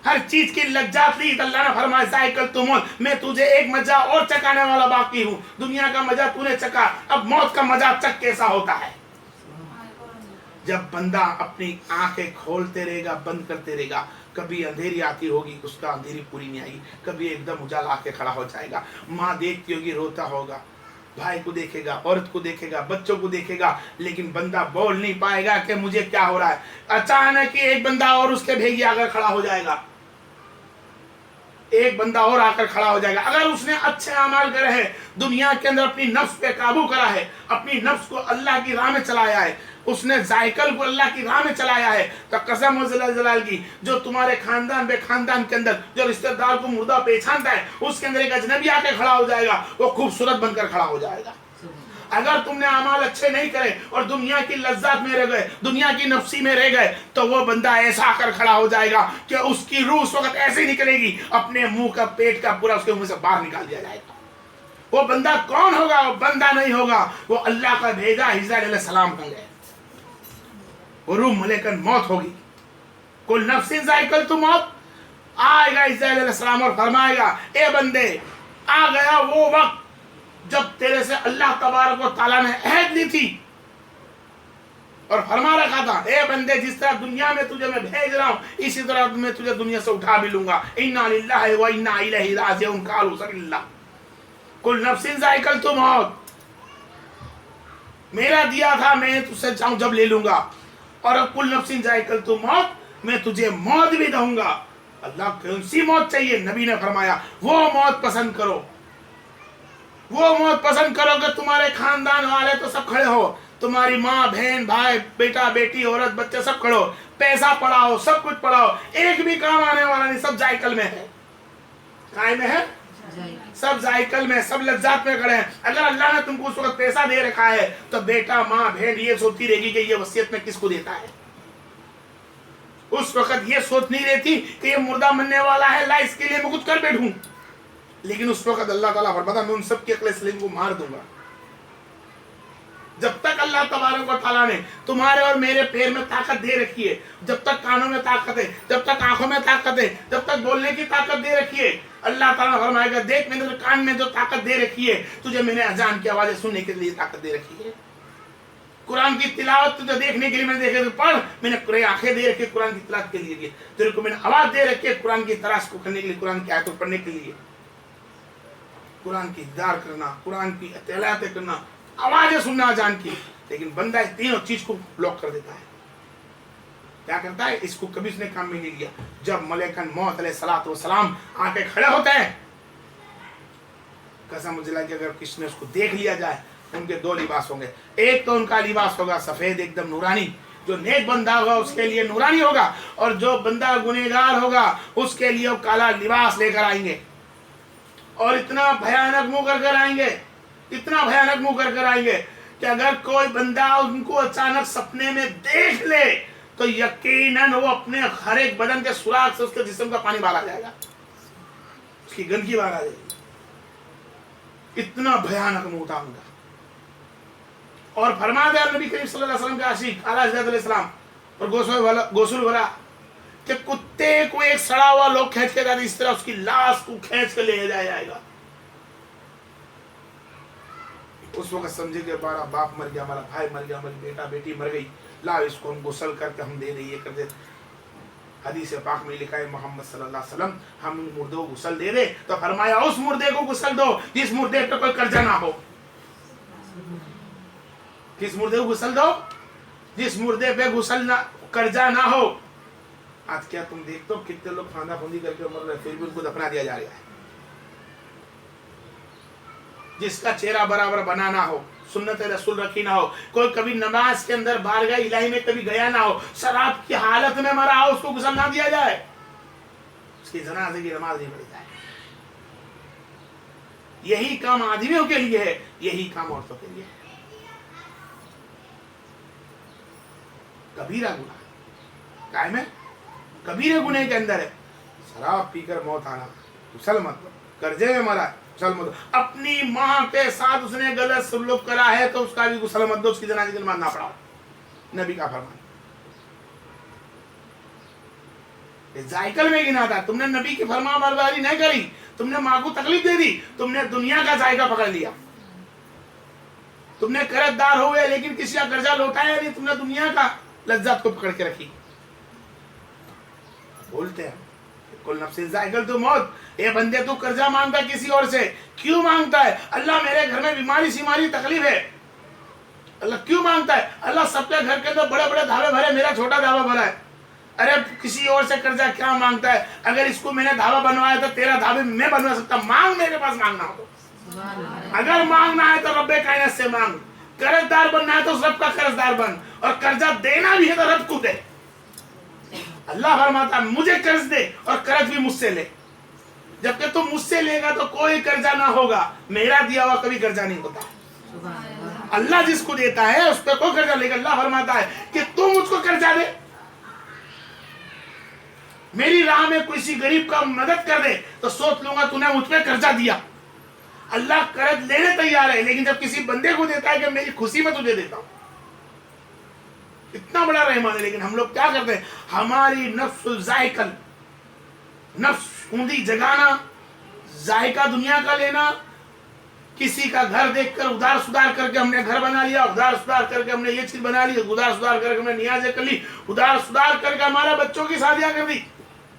हर चीज की लज्जात ली। अल्लाह ने फरमाया जायकल तू मौत, मैं तुझे एक मजा और चखाने वाला बाकी हूँ। दुनिया का मजा तूने चखा, अब मौत का मजा चख कैसा होता है। जब बंदा अपनी आंखें खोलते रहेगा, बंद करते रहेगा, कभी अंधेरी आती होगी, उसका अंधेरी पूरी नहीं आएगी, कभी एकदम उजाला आके खड़ा हो जाएगा। माँ देखती होगी, रोता होगा, भाई को देखेगा, औरत को देखेगा, बच्चों को देखेगा, लेकिन बंदा बोल नहीं पाएगा कि मुझे क्या हो रहा है। अचानक ही एक बंदा और उसके भेगी आकर खड़ा हो जाएगा, एक बंदा और आकर खड़ा हो जाएगा। अगर उसने अच्छे अमाल करे हैं, दुनिया के अंदर अपनी नफ्स पे काबू करा है, अपनी नफ्स को अल्लाह की राह में चलाया है, उसने जायकल को अल्लाह की राह में चलाया है, तो कसम जलाल की, जो तुम्हारे खानदान के अंदर जो रिश्तेदार को मुर्दा पहचानता है, उसके अंदर एक अजनबी आके खड़ा हो जाएगा, वो खूबसूरत बनकर खड़ा हो जाएगा। अगर तुमने अमाल अच्छे नहीं करे और दुनिया की लज्जत में रह गए, दुनिया की नफ्सी में रह गए, तो वो बंदा ऐसा आकर खड़ा हो जाएगा कि उसकी रूह उस वक्त ऐसे निकलेगी, अपने मुंह का पेट का पूरा उसके मुंह से बाहर निकाल दिया जाएगा। वो बंदा कौन होगा? वो बंदा नहीं होगा, वो अल्लाह का भेजा हिज़्र अलैहिस्सलाम होंगे। वो रूह मलेकन मौत होगी। कुल नफ्सिन ज़ाइक़तुल मौत, आएगा हिज़्र अलैहिस्सलाम और फरमाएगा, ए बंदे, आ गया वो वक्त जब तेरे से अल्लाह तबारक व तआला ने अहद ली थी और फरमा रखा था, ए बंदे, जिस तरह दुनिया में तुझे मैं भेज रहा हूं, इसी तरह मैं तुझे दुनिया से उठा भी लूंगा। इन्ना लिल्लाहि व इन्ना इलैहि राजिऊन। कालू सल्लल्लाह कुल नफ्सिन ज़ाइक़तुल मौत, मेरा दिया था, मैं तुझसे चाहूं जब ले लूंगा, और कुल नफ्सिन ज़ाइक़तुल मौत, मैं तुझे मौत भी दूंगा। अल्लाह कौन सी मौत चाहिए? नबी ने फरमाया, वो मौत पसंद करो, वो मौत पसंद करो कि तुम्हारे खानदान वाले तो सब खड़े हो, तुम्हारी माँ, बहन, भाई, बेटा, बेटी, औरत, बच्चे सब खड़े हो, पैसा पड़ा हो, सब कुछ पड़ा हो, एक भी काम आने वाला नहीं, सब जायकल में है। काय में है? सब जायकल में, सब लज्जात में खड़े हैं। अगर अल्लाह ने तुमको उस वक्त पैसा दे रखा है, तो बेटा, माँ, बहन ये सोचती रहेगी कि ये वसीयत में किसको देता है। उस वक्त ये सोच नहीं रहती कि ये मुर्दा मरने वाला है, ला इसके लिए मैं कुछ कर बैठूं। लेकिन उस वक्त अल्लाह ताला फरमाता, मैं उन सब के अक्ल सलीम को मार दूंगा। जब तक अल्लाह तबारक व तआला ने तुम्हारे और मेरे पैर में ताकत दे रखी है, जब तक कानों में ताकत है, जब तक आंखों में ताकत है, जब तक बोलने की ताकत दे रखी है, अल्लाह ताला फरमाएगा, देख, मैंने कान में जो ताकत दे रखी है, तुझे मैंने अजान की आवाजें सुनने के लिए ताकत दे रखी है। कुरान की तिलावत तुझे देखने के लिए मैंने देखे तो पढ़, मैंने कुरान आंखें दे रखी है कुरान की तिलावत के लिए, तेरे को मैंने आवाज दे रखी है कुरान की तराश को करने के लिए, कुरान की आयतों पढ़ने के लिए, कुरान की दीदार करना, कुरान की तिलावत करना, आवाजें सुनना अजान की। लेकिन बंदा इस तीनों चीज को ब्लॉक कर देता है। क्या करता है? इसको कभी उसने काम में नहीं लिया। जब मलेकन मौत अलैहिस्सलातु वस्सलाम आके खड़े होते हैं, कसम मुझे कि अगर किसी ने उसको देख लिया जाए, उनके दो लिबास होंगे। एक तो उनका लिबास होगा सफेद एकदम नूरानी, जो नेक बंदा होगा उसके लिए नूरानी होगा, और जो बंदा गुनहगार होगा उसके लिए वो काला लिबास लेकर आएंगे, और इतना भयानक मुंह कर आएंगे, इतना भयानक मुंह कर आएंगे कि अगर कोई बंदा उनको अचानक सपने में देख ले तो यकीनन वो अपने हर एक बदन के सुराख से उसके जिस्म का पानी बाहर आ जाएगा, उसकी गंदगी बाहर आ जाएगी। इतना भयानक मुंह था उनका। और फरमा दिया नबी करीम सल्लल्लाहु अलैहि वसल्लम के आशिक आला हज़रत अलैहिस्सलाम और गोसूल वाला कि कुत्ते को एक सड़ा हुआ लोग खींच के जाते, इस तरह उसकी लाश को खींच के ले जाएगा। उस वक्त समझे कि हमारा बाप मर गया, हमारा भाई मर गया, हमारी बेटा बेटी मर गई, ला इसको हम गुसल करके हम दे दें, ये कर दे। हदीस पाक में लिखा है मोहम्मद सल्लल्लाहु अलैहि वसल्लम, हम उन मुर्दों को गुसल दे दे, तो फरमाया उस मुर्दे को गुसल दो जिस मुर्दे पे कोई कर्जा ना हो। किस मुर्दे को गुसल दो? जिस मुर्दे पे गुसल ना, कर्जा ना हो। आज क्या तुम देखते हो कितने लोग फांदा फंदी करके मर रहे, फिर भी उनको दफना दिया जा रहा है। जिसका चेहरा बराबर बना ना हो, सुन्नत रसूल रखी ना हो, कोई कभी नमाज के अंदर बारगाह इलाही में कभी गया ना हो, शराब की हालत में मरा हो, उसको गुसल ना दिया जाए, उसकी जनाजे की नमाज नहीं पढ़ी जाए। यही काम आदमियों के लिए है, यही काम औरतों के लिए है। कबीरा गुनाह कायम है, कबीरे गुनाह के अंदर है। शराब पीकर मौत आना, गुसल मत दो। कर्जे में मरा, गुसल मत दो। अपनी माँ के साथ उसने गलत सलूक करा है तो उसका भी गुसल मत दो, उसकी जनाजे की नमाज ना पढ़ाओ, नबी का फरमान। ये जायकल में गिना था। तुमने नबी की फरमाबरदारी नहीं करी, तुमने माँ को तकलीफ दे दी, तुमने दुनिया का जायका पकड़ लिया। तुमने कर्जदार हो गए लेकिन किसी का कर्जा लौटाया नहीं, तुमने दुनिया का लज्जत को पकड़ के रखी। बोलते हैं कुल नफ्सिन जायकल तो मौत। ये बंदे तू कर्जा मांगता है किसी और से, क्यों मांगता है? अल्लाह मेरे घर में बीमारी सीमारी तकलीफ है, अल्लाह क्यों मांगता है? अल्लाह सबके घर के अंदर बड़े बड़े धाबे भरे, मेरा छोटा धाबा भरा है। अरे किसी और से कर्जा क्या मांगता है? अगर इसको मैंने धाबा बनवाया तो तेरा धाबे मैं बनवा सकता, मांग मेरे पास मांगना हो तो। अगर मांगना है तो रब्बे कायनात से मांग, कर्जदार बनना है तो रब का कर्जदार बन, और कर्जा देना भी है तो रब को दे। अल्लाह फरमाता मुझे कर्ज दे और कर्ज भी मुझसे ले। जबकि तुम मुझसे लेगा तो कोई कर्जा ना होगा, मेरा दिया हुआ कभी कर्जा नहीं होता। अल्लाह जिसको देता है उस पर कोई कर्जा लेगा। अल्लाह फरमाता है कि तुम मुझको कर्जा दे, मेरी राह में किसी गरीब का मदद कर दे तो सोच लूंगा तूने मुझ पे कर्जा दिया। अल्लाह कर्ज लेने तैयार है, लेकिन जब किसी बंदे को देता है कि मेरी खुशी में तुझे देता हूं, इतना बड़ा रहमान है। लेकिन हम लोग क्या करते हैं? हमारी नफ्स जायकल, नफ्स ऊंधी जगाना, जायका दुनिया का लेना, किसी का घर देखकर उधार सुधार करके हमने घर बना लिया, उधार सुधार करके हमने ये चीज बना ली, उधार सुधार करके हमने नियाजें कर ली, उधार सुधार करके हमारे बच्चों की शादियां कर दी।